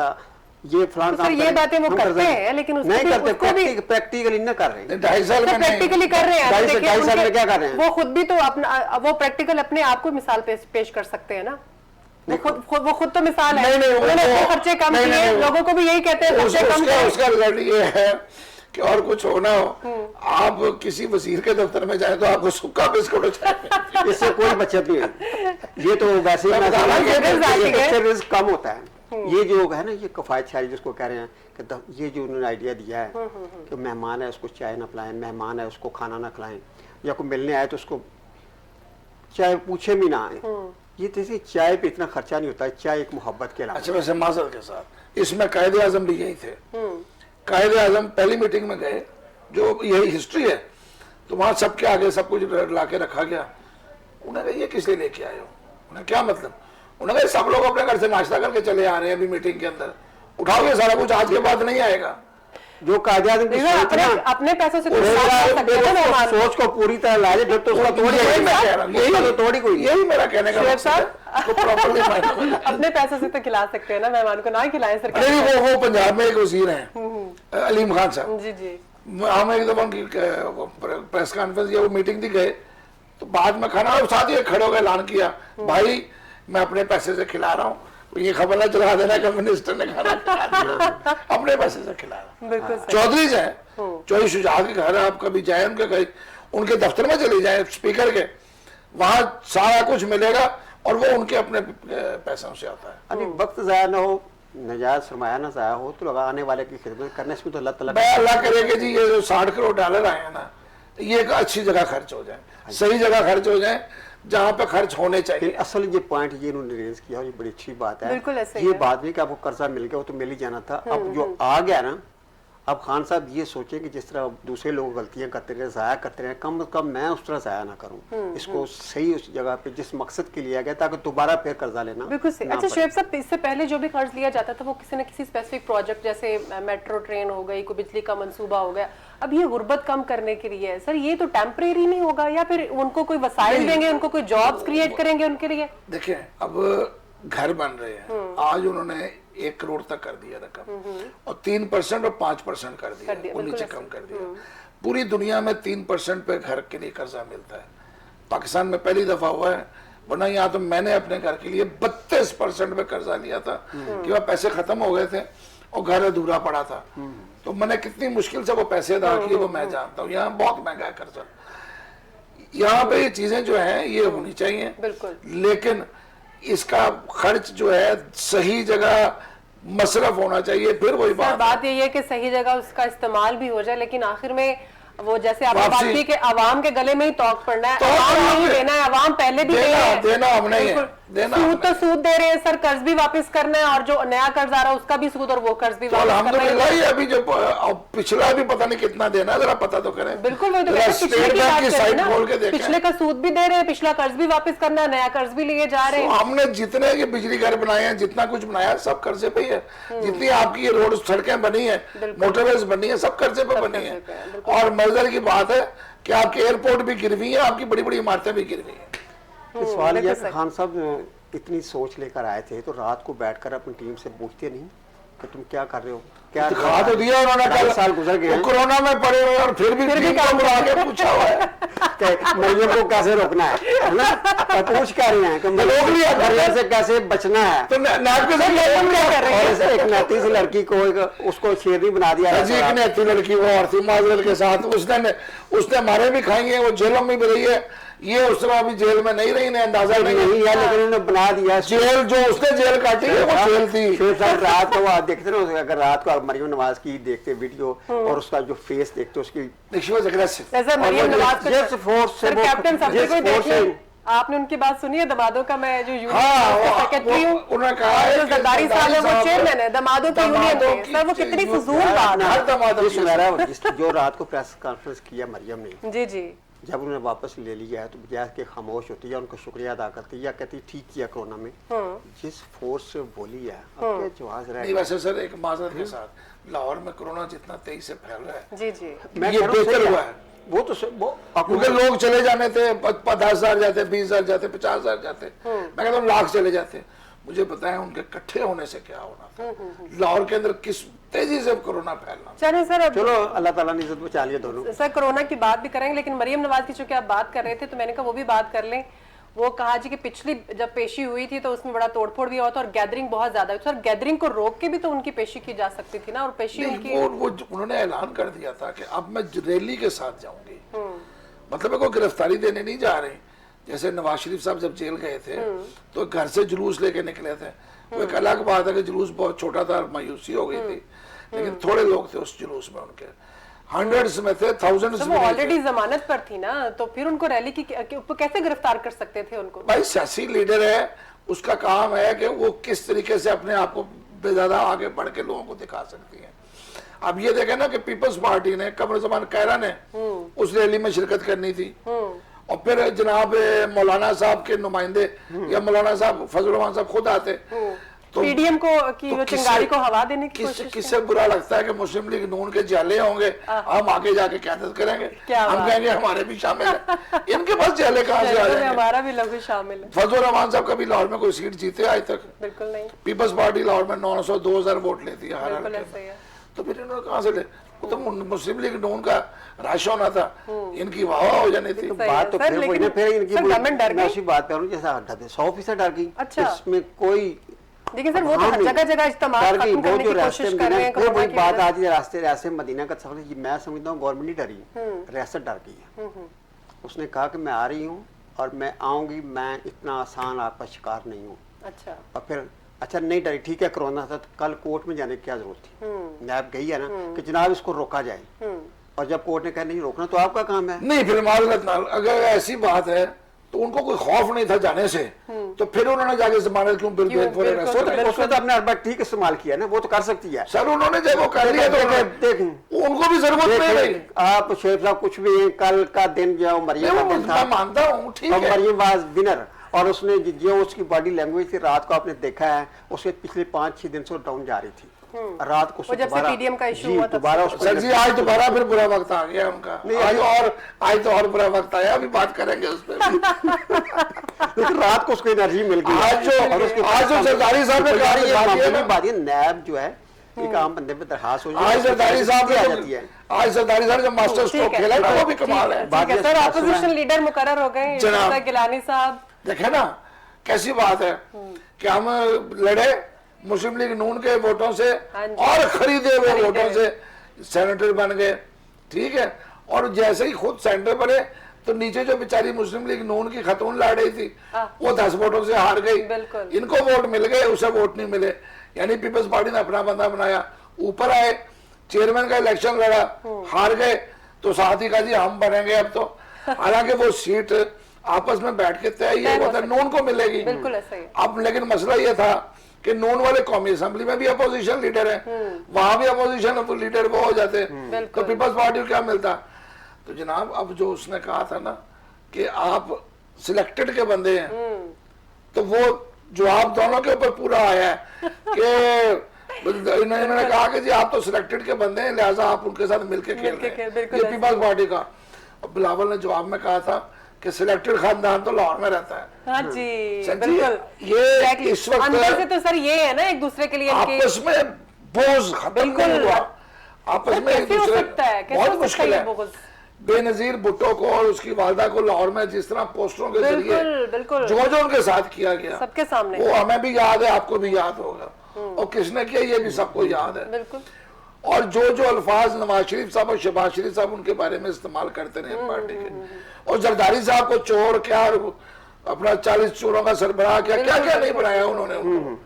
ये फलान तो ये बातें वो करते हैं, लेकिन नहीं करते, प्रैक्टिकली न कर रहे हैं। 2.5 साल में प्रैक्टिकली कर रहे हैं, 2.5 साल में क्या कर रहे हैं वो खुद भी तो अपना, वो प्रैक्टिकल अपने आप को मिसाल पेश कर सकते हैं ना, वो खुद तो मिसाल है। उन्होंने खर्चे कम किए, लोगों को भी यही कहते हैं खर्चे कम किए। उसका रिजल्ट ये है कि और कुछ होना हो, आप किसी वजीर के दफ्तर में जाए तो आपको सूखा बिस्कुट हो जाए, इससे कोई बचत नहीं है। ये तो वैसे ही रिस्क कम होता है। ये जो है ना, ये कफायत शायरी जिसको कह रहे हैं कि ये जो उन्होंने आइडिया दिया है कि मेहमान है उसको चाय ना पिलाएं, मेहमान है उसको खाना ना खिलाएं, या कोई मिलने आए तो उसको चाय पूछे भी ना आए। ये जैसे चाय पे इतना खर्चा नहीं होता है, चाय एक मोहब्बत के अलावा। अच्छा, वैसे माजर के साथ इसमें कायदे आजम भी यही थे। कायदे आजम पहली मीटिंग में गए, जो यही हिस्ट्री है, तो वहां सबके आगे सब कुछ ला के रखा गया। उन्होंने कहा ये किस लिए लेके आए हो, उन्हें क्या मतलब, उन्होंने कहा सब लोग अपने घर से नाश्ता करके चले आ रहे हैं, अभी मीटिंग के अंदर उठाओ ये सारा कुछ, आज के बाद नहीं आएगा। जो कायदे आजम की अपने पैसों से सोच को पूरी तरह ला ले, तो उसका तोड़ी कोई। यही मेरा कहने का साहब, उसको प्रॉपर्ली मायने में लाएं। अपने पैसों से तो खिला सकते हैं ना, मेहमान को ना खिलाएं सरकार। नहीं, वो पंजाब में एक वजीर हैं अलीम खान साहब जी जी, हम एक दफा उनकी प्रेस कॉन्फ्रेंस या वो मीटिंग थी गए, तो बाद में खाना और साथ ही खड़े हो गए ऐलान किया, भाई मैं अपने पैसे से खिला रहा हूँ, ये खबर ना चला देना कि मिनिस्टर ने खाना खिला दिया, अपने पैसे से खिला रहा। चौधरी हैं, चौधरी शुजात के घर आप कभी जाए उनके घर, उनके दफ्तर में चले जाए स्पीकर के, वहां सारा कुछ मिलेगा और वो उनके अपने पैसों से आता है। अभी वक्त जाया ना हो, नजायज सरमाया ना जाया हो, तो लगाने वाले की खिदमत करने से तो अल्लाह करेगा जी ये जो 60 करोड़ डॉलर आए हैं ना, ये एक अच्छी जगह खर्च हो जाए, सही जगह खर्च हो जाए जहाँ पे खर्च होने चाहिए। असल ये पॉइंट ये इन्होंने रेज किया, ये बड़ी अच्छी बात है। बिल्कुल ऐसे ये बात नहीं कि आपको कर्जा मिल गया वो तो मिल ही जाना था, अब जो आ गया ना, अब खान साहब ये सोचें कि जिस तरह दूसरे लोग गलतियां करते रहे, ज़ाया करते रहे, कम से कम मैं उस तरह ज़ाया ना करूं, इसको सही उस जगह पे जिस मकसद के लिए गया ताकि दोबारा फिर कर्जा लेना। बिल्कुल सही। अच्छा शुएब साहब, इससे पहले जो भी कर्ज लिया जाता था वो किसी न किसी स्पेसिफिक प्रोजेक्ट, जैसे मेट्रो ट्रेन हो गई, कोई बिजली का मंसूबा हो गया, अब ये गुर्बत कम करने के लिए है सर, ये तो टेम्परेरी नहीं होगा, या फिर उनको कोई वसाइल देंगे, उनको कोई जॉब्स क्रिएट करेंगे उनके लिए? देखिए अब घर बन रहे हैं, आज उन्होंने 1 करोड़ तक कर दिया रकम, और 3% और 5% कर दिया, वो नीचे कम कर दिया। पूरी दुनिया में 3% पे घर के लिए कर्जा मिलता है, पाकिस्तान में पहली दफा हुआ है, वरना यहाँ तो मैंने अपने घर के लिए 32% पे कर्जा लिया था कि वह पैसे खत्म हो गए थे और घर अधूरा पड़ा था, तो मैंने कितनी मुश्किल से वो पैसे अदा किए वो मैं जानता हूँ। यहाँ बहुत महंगा है कर्जा, यहाँ पे ये चीजें जो है ये होनी चाहिए, लेकिन इसका खर्च जो है सही जगह मसरफ होना चाहिए। फिर वही बात यही है कि सही जगह उसका इस्तेमाल भी हो जाए, लेकिन आखिर में वो जैसे आपने बात की कि अवाम के गले में ही तौक पड़ना है, अवाम नहीं देना है, अवाम पहले भी देना हम नहीं है, सूद तो सूद दे रहे हैं सर, कर्ज भी वापस करना है, और जो नया कर्ज आ रहा है उसका भी सूद और वो कर्ज भी वापस करना है। अभी जो पिछला भी पता नहीं कितना देना है, जरा पता तो करें। बिल्कुल वही तो पिछले का सूद भी दे रहे हैं, पिछला कर्ज भी वापस करना है, नया कर्ज भी लिए जा रहे हैं। हमने जितने ये बिजली घर बनाए हैं, जितना कुछ बनाया सब कर्जे पे ही है, जितनी आपकी ये रोड सड़कें बनी है, मोटरवेज बनी है, सब कर्जे पे बनी है। और मजदूर की बात है कि आपके एयरपोर्ट भी गिरवी है, आपकी बड़ी बड़ी इमारतें भी गिरवी है। सवाल यह कि खान साहब इतनी सोच लेकर आए थे, तो रात को बैठकर अपनी टीम से पूछते नहीं कि तुम क्या कर रहे हो, क्या दिखा तो दिया उन्होंने, कल साल गुजर गए, कोरोना में पड़े हुए और फिर भी काम बुला के पूछा हुआ है मरीजों को कैसे रोकना है ना, पूछ क्या रहे हैं कि मलेरिया से कैसे बचना है, तो नाक के साथ एक 29 लड़की को उसको शेरनी बना दिया जी, एक 29 लड़की वो आरती माजल के साथ उसने मारे भी खाएंगे, वो जेलों में भी रही है, ये उस समय अभी जेल में नहीं रही, अंदाजा नहीं है, लेकिन उन्होंने बना दिया जेल, जो उसने जेल काटी है वो जेल थी। रात को आप देखते ना, अगर रात को मरियम नवाज की देखते वीडियो और उसका जो फेस देखते उसकी, आपने उनकी बात सुनी है दमादों का? मैं जो यूनियन सेक्रेटरी हूँ, उन्होंने कहा है जो जरदारी साहब है वो चेयरमैन है दमादों की यूनियन में, सर वो कितनी फजूल बात है। जो रात को प्रेस कॉन्फ्रेंस किया मरियम ने, जी जी, जब उन्होंने वापस ले लिया है तो बजाय के खामोश होती है, उनको शुक्रिया अदा करती है या कहती ठीक किया कोरोना में, जिस फोर्स से बोली है जवाब रहा है। वैसे सर एक माजरत के साथ, लाहौर में कोरोना जितना तेजी से फैल रहा है, जी जी, ये बेहतर हुआ है, वो तो क्योंकि लोग चले जाने थे, 10,000 जाते, 20,000 जाते, 50,000 जाते, मैं कहता हूँ लाख चले जाते। मुझे पता है उनके इकट्ठे होने से क्या होना था, लाहौर के अंदर किस तेजी से कोरोना फैलना। चलो अल्लाह ताला ने इज्जत बचा लिया दोनों। सर कोरोना की बात भी करेंगे, लेकिन मरियम नवाज की चूंकि आप बात कर रहे थे तो मैंने कहा वो भी बात कर लें। वो कहा जी कि पिछली जब पेशी हुई थी तो उसमें बड़ा तोड़फोड़ भी हुआ था और गैदरिंग बहुत ज्यादा हुई। सर गैदरिंग को रोक के भी तो उनकी पेशी की जा सकती थी ना, और पेशी उनकी वो उन्होंने ऐलान कर दिया था कि अब मैं रैली के साथ जाऊंगी, मतलब को गिरफ्तारी देने नहीं जा रही। जैसे नवाज शरीफ साहब जब जेल गए थे तो घर से जुलूस लेके निकले थे, वो एक अलग बात है कि जुलूस बहुत छोटा था, मायूसी हो गई थी, लेकिन थोड़े लोग थे उस जुलूस में, उनके हंड्रेड्स में थे, थाउजेंड्स में। वो ऑलरेडी जमानत पर थी ना, तो फिर उनको रैली की कैसे गिरफ्तार कर सकते थे उनको? भाई सियासी लीडर है, उसका काम है कि वो किस तरीके से अपने आप को बेज़्यादा आगे बढ़ के लोगों को दिखा सकती है। अब ये देखे ना कि पीपल्स पार्टी ने, कमरुज़्ज़मान कैरा ने उस रैली में शिरकत करनी थी, और फिर जनाब मौलाना साहब के नुमाइंदे या मौलाना साहब फजल रहमान साहब खुद आते, तो पीडीएम को की वो चिंगारी को हवा देने की कोशिश किससे बुरा लगता है कि मुस्लिम लीग नून के जाले होंगे, हम आगे जाके क़यादत करेंगे, हम कहेंगे हमारे भी शामिल है। इनके पास जाले कहाँ से आ जाएंगे? हमारा भी लघु शामिल है। फजल रहमान साहब कभी लाहौर में कोई सीट जीते आज तक? बिल्कुल नहीं। पीपल्स पार्टी लाहौर में 900-2000 वोट लेती है हर हल्के, तो फिर इन्होंने कहाँ से ले? तो मुस्लिम लीग नून का राश होना था, इनकी वाह हो जानी थी। बात तो फिर वही ना, फिर इनकी मैं उसी बात करूँ जैसा 100% डर गई। अच्छा, इसमें कोई, लेकिन सर वो तो जगह जगह इस्तेमाल खत्म करने की कोशिश कर रहे हैं। फिर वही बात आज रास्ते मदीना का सफर, मैं समझता हूँ गवर्नमेंट नहीं डरी, रियासत डर गई है। उसने कहा कि मैं आ रही हूँ और मैं आऊंगी, मैं इतना आसान आपका शिकार नहीं हूँ। अच्छा, और फिर अच्छा नहीं डरी, ठीक है कोरोना था तो कल कोर्ट में जाने की क्या जरूरत थी? नैब गई है ना कि जनाब इसको रोका जाए, और जब कोर्ट ने कहा नहीं रोकना तो आपका काम है। नहीं, फिर माजरत ना, अगर ऐसी बात है तो उनको कोई खौफ नहीं था जाने से, तो फिर उन्होंने जाके जमानत क्यों बिल उसने तो अपने अर्बा ठीक इस्तेमाल किया ना, वो तो कर सकती है सर। उन्होंने जब वो कर लिया तो देखें उनको भी जरूरत नहीं रही। आप शेख साहब कुछ भी, कल का दिन जो मरियम का दिन था, मानता हूँ, ठीक है, मरियम वाज विनर, और उसने जो उसकी बॉडी लैंग्वेज थी रात को आपने देखा है, उसके पिछले 5-6 दिन से डाउन जा रही थी। रात को जब से पीडीएम का इशू हुआ दोबारा सर जी आज दोबारा फिर बुरा वक्त आ गया उनका। आज तो और बुरा वक्त आया, अभी बात करेंगे उस पर। लेकिन रात को उसको एनर्जी मिल गई। आज जो सरदारी साहब ने बात है, नैब जो है एक आम बंदे पे दरखास्त हो आज सरदारी साहब आ जाती है। आज सरदारी साहब जब मास्टर स्ट्रोक खेला वो भी कमाल है। सर अपोजिशन लीडर मुकर्रर हो गए जनाब गिलानी साहब। देखे ना कैसी बात है कि हम लड़े मुस्लिम लीग नून के वोटों से और खरीदे हुए वोटों से सेनेटर बन गए, ठीक है। और जैसे ही खुद सेनेटर बने तो नीचे जो बेचारी मुस्लिम लीग नून की खतून लड़ रही थी वो 10 वोटों से हार गई। इनको वोट मिल गए, उसे वोट नहीं मिले, यानी पीपल्स पार्टी ने अपना बंदा बनाया। ऊपर आए, चेयरमैन का इलेक्शन लड़ा, हार गए, तो साथ ही कहा जी हम बनेंगे अब तो। हालांकि वो सीट आपस में बैठ के तय ये हुआ था नून को मिलेगी। अब लेकिन मसला ये था कि नून वाले कौमी असेंबली में भी अपोजिशन लीडर है, वहां भी अपोजिशन लीडर वो हो जाते, तो पीपल्स पार्टी को क्या मिलता? तो जनाब अब जो उसने कहा था ना कि आप सिलेक्टेड के बंदे हैं, तो वो जवाब दोनों के ऊपर पूरा आया है कि इन्होंने कहा कि जी आप तो सिलेक्टेड के बंदे हैं, लिहाजा आप उनके साथ मिलकर खेल रहे हैं, ये पीपल्स पार्टी का। बिलावल ने जवाब में कहा था कि सिलेक्टेड खानदान तो लाहौर में रहता है। हाँ जी, बिल्कुल। ये इस वक्त अंदर से तो सर ये है ना एक दूसरे के लिए आपस में बोझ खत्म नहीं हुआ, आपस में एक दूसरे बहुत मुश्किल है। बेनजीर भुट्टो को और उसकी वालदा को लाहौर में जिस तरह पोस्टरों के जरिए जो उनके साथ किया गया सबके सामने, वो हमें भी याद है, आपको भी याद होगा, और किसने किया ये भी सबको याद है। बिल्कुल। और जो अल्फाज नवाज शरीफ साहब और शहबाज शरीफ साहब उनके बारे में इस्तेमाल करते रहे पार्टी के, और जरदारी साहब को चोर क्या, अपना 40 चोरों का सरबराह क्या क्या क्या नहीं बनाया उन्होंने उनको।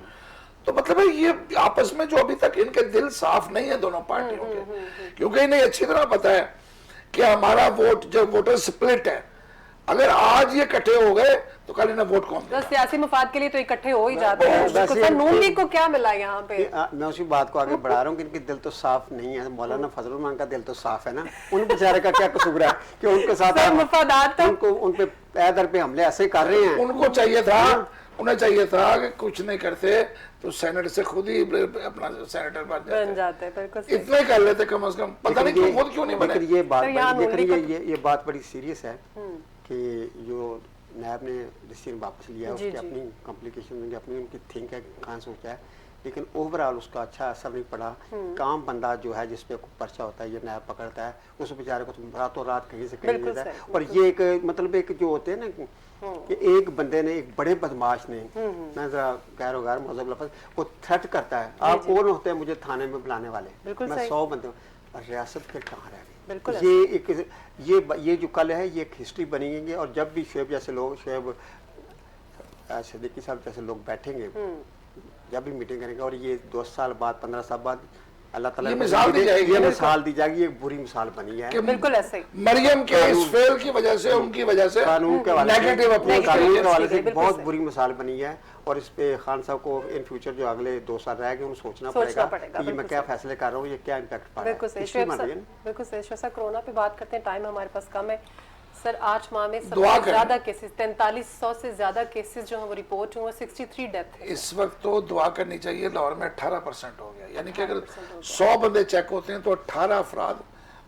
तो मतलब है ये आपस में जो अभी तक इनके दिल साफ नहीं है दोनों पार्टियों के, क्योंकि इन्हें अच्छी तरह पता है कि हमारा वोट जो वोटर स्प्लिट है, अगर आज ये इकट्ठे हो गए तो कल इन्हें वोट कौन देगा? सियासी मफाद के लिए तो इकट्ठे हो ही जाते हैं। नून लीग को क्या मिला यहाँ पे? मैं उसी बात को आगे बढ़ा रहा हूँ कि इनके दिल तो साफ नहीं है। मौलाना फजल रहमान का दिल तो साफ है ना, उन बेचारे का क्या कसूर है कि उनके साथ मफादात उनको उन पे पैदर पे हमले ऐसे कर रहे हैं। उनको चाहिए था, उन्हें चाहिए था कि कुछ नहीं करते तो सेनेट से खुद ही अपना सेनेटर बन जाते, इतना ही कर लेते कम से कम। पता नहीं क्यों खुद क्यों नहीं बने। ये बात बड़ी सीरियस है कि जो नैब ने डिसीजन वापस लिया, उसकी अपनी कॉम्प्लिकेशन, अपनी उनकी थिंक है, कहाँ सोचा है, लेकिन ओवरऑल उसका अच्छा असर नहीं पड़ा। काम बंदा जो है जिसपे पर्चा होता है, ये नैब पकड़ता है, उस बेचारे को तो रातों रात कहीं से कहीं मिलता है। और ये एक मतलब एक जो होते हैं ना कि एक बंदे ने, एक बड़े बदमाश ने, मैं जरा गैर मजहब लफ्ज़, वो थ्रेट करता है, आप कौन होते हैं मुझे थाने में बुलाने वाले, मैं 100 बंदे, रियासत फिर कहाँ रह गई। ये एक ये जो कल है ये एक हिस्ट्री बनेंगे। और जब भी शुएब जैसे लोग, शुएब सिद्दीकी साहब जैसे लोग बैठेंगे, जब भी मीटिंग करेंगे, और ये 10 साल बाद 15 साल बाद अल्लाह ताला ये मिसाल दी जाएगी, एक बुरी मिसाल बनी है। बिल्कुल ऐसे ही मरियम के इस फेल की वजह से, उनकी वजह से, कानून के हवाले से बहुत बुरी मिसाल बनी है। और इस पे खान साहब को इन फ्यूचर जो अगले 2 साल रह गए, उन्हें सोचना पड़ेगा कि ये मैं क्या फैसले कर रहा हूँ, ये क्या इम्पैक्ट पड़ रहा है। बिल्कुल सही। कोरोना पे बात करते हैं, टाइम हमारे पास कम है। सर 8 माह में सबसे ज्यादा केसेस 4300 से ज्यादा केसेस जो है वो रिपोर्ट हुए, 63 डेथ है। इस वक्त तो दुआ करनी चाहिए। लाहौर में 18% हो गया, यानी कि अगर 100 बंदे चेक होते हैं तो 18 अफराद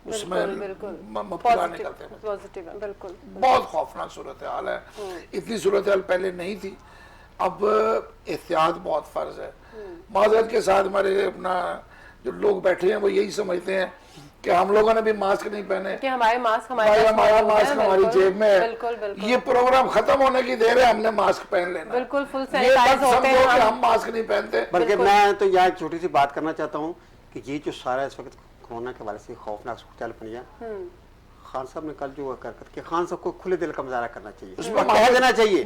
उसमें मुबतला निकलते हैं। पॉजिटिव है, बिल्कुल। बहुत खौफनाक सूरत हाल है। इतनी सूरत हाल पहले नहीं थी। अब एहतियात बहुत फर्ज है। माजरत के साथ हमारे अपना जो लोग बैठे हैं वो यही समझते हैं कि हम लोगों ने भी मास्क नहीं पहने, कि हमारा मास्क हमारी जेब में है। बिल्कुल, बिल्कुल। ये प्रोग्राम खत्म होने की देर है, हमने मास्क पहन लेना। बिल्कुल, फुल सैनिटाइज होते हैं कि हम मास्क नहीं पहनते। बल्कि मैं तो यहाँ एक छोटी सी बात करना चाहता हूँ कि ये जो सारा इस वक्त कोरोना के हवाले से खौफनाक सूरत बन गया, खान साहब ने कल जो करकत के खान साहब को खुले दिल का मुजाहरा करना चाहिए, उसमें कह देना चाहिए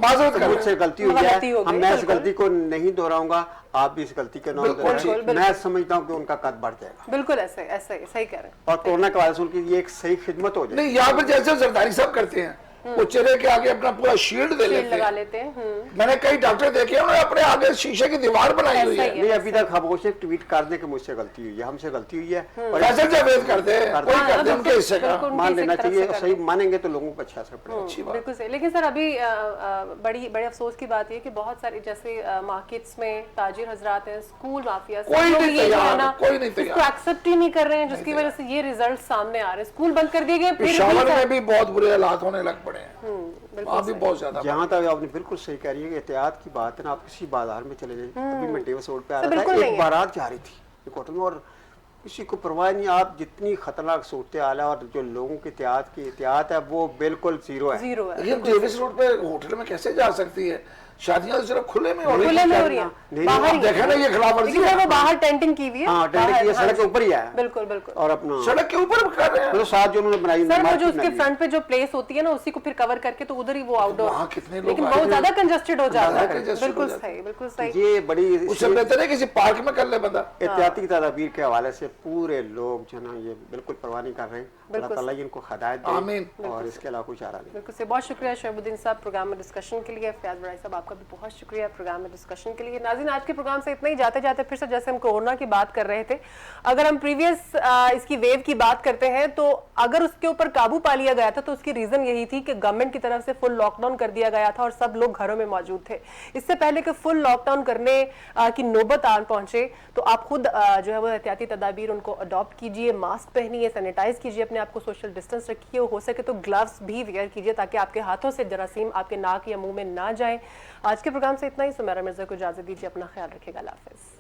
मुझसे गलती हुई है, मैं इस गलती को नहीं दोहराऊंगा, आप भी इस गलती के नाम दोहराएं। मैं समझता हूँ कि उनका कद बढ़ जाएगा। बिल्कुल ऐसे ऐसे सही कह रहे हैं। और कोरोना के हवाले से उनकी ये एक सही खिदमत हो जाए। नहीं, यहाँ पर जैसे जरदारी साहब करते हैं, वो चेहरे के आगे अपना पूरा शील्ड लगा लेते हैं। मैंने कई डॉक्टर देखे हैं, उन्होंने अपने आगे शीशे की दीवार बनाई हुई है। नहीं, अभी तक खामोश ट्वीट करने के मुझसे गलती हुई है, हमसे गलती हुई है, और ऐसे जावेद करते हैं, कोई करते हैं उनके हिस्से का मान लेना चाहिए। सही मानेंगे तो लोगों को अच्छा असर पड़ेगा। अच्छी बात। बिल्कुल सही। लेकिन सर अभी बड़े अफसोस की बात है कि बहुत सारे जैसे मार्केट्स में ताजिर हजरात हैं, स्कूल माफिया, कोई नहीं तैयार, एक्सेप्ट ही नहीं कर रहे हैं, जिसकी वजह से ये रिजल्ट सामने आ रहे हैं। स्कूल बंद कर दिए गए, पेशावर में भी बहुत बुरे हालात होने लग पड़े हैं, वहाँ भी बहुत ज्यादा। जहाँ तक आपने बिल्कुल सही कह रही है, एहतियात की बात है ना। आप किसी बाजार में चले जाइए, अभी मैं डेवस रोड पे आ रहा था, एक बारात जा रही थी एक होटल में, और किसी को परवाह नहीं। आप जितनी खतरनाक सूरत हाल है और जो लोगों की एहतियात है वो बिल्कुल जीरो है। लेकिन डेविस रोड पे होटल में कैसे जा सकती है? शादियां सिर्फ खुले में हो रही है, बाहर देखा ना, ये खिलाफवर्जी है। वो बाहर टेंटिंग की हुई है, हाँ टेंटिंग की है, सड़क के ऊपर ही है। बिल्कुल बिल्कुल। और अपना सड़क के ऊपर कर रहे हैं, मतलब साथ जो उन्होंने बनाई सर, वो जो उसके फ्रंट पे जो प्लेस होती है ना, उसी को फिर कवर करके तो उधर ही वो आउटडोर, वहाँ कितने लोग, लेकिन बहुत ज्यादा कंजेस्टेड हो जाता है। बिल्कुल सही, बिल्कुल सही। ये बड़ी, उससे बेहतर है किसी पार्क में कर ले बंदा। एहतियाती तदाबीर के हवाले से पूरे लोग जो ना ये बिल्कुल परवाह नहीं कर रहे हैं। अल्लाह ताला इनको हिदायत दे, आमीन। और इसके अलावा कुछ आ रहा नहीं। बिल्कुल से बहुत शुक्रिया शहबुद्दीन साहब प्रोग्राम में डिस्कशन के लिए। फयाज बड़ाई साहब आपका भी बहुत शुक्रिया प्रोग्राम में डिस्कशन के लिए। नाज़रीन, आज के प्रोग्राम से इतना ही। जाते जाते फिर से जैसे हम कोरोना की बात कर रहे थे, अगर हम प्रीवियस इसकी वेव की बात करते हैं तो अगर उसके ऊपर काबू पा लिया गया था तो उसकी रीजन यही थी कि गवर्नमेंट की तरफ से फुल लॉकडाउन कर दिया गया था और सब लोग घरों में मौजूद थे। इससे पहले कि फुल लॉकडाउन करने की नौबत आ पहुंचे तो आप खुद जो है वो एहतियाती तदाबीर उनको अडॉप्ट कीजिए, मास्क पहनिए, सैनिटाइज कीजिए, अपने आप को सोशल डिस्टेंस रखिए, हो सके तो ग्लव्स भी वेयर कीजिए ताकि आपके हाथों से जरासीम आपके नाक या मुंह में ना जाए। आज के प्रोग्राम से इतना ही। सुमेरा मिर्जा को इजाजत दीजिए, अपना ख्याल रखिएगा। अल्लाह हाफिज़।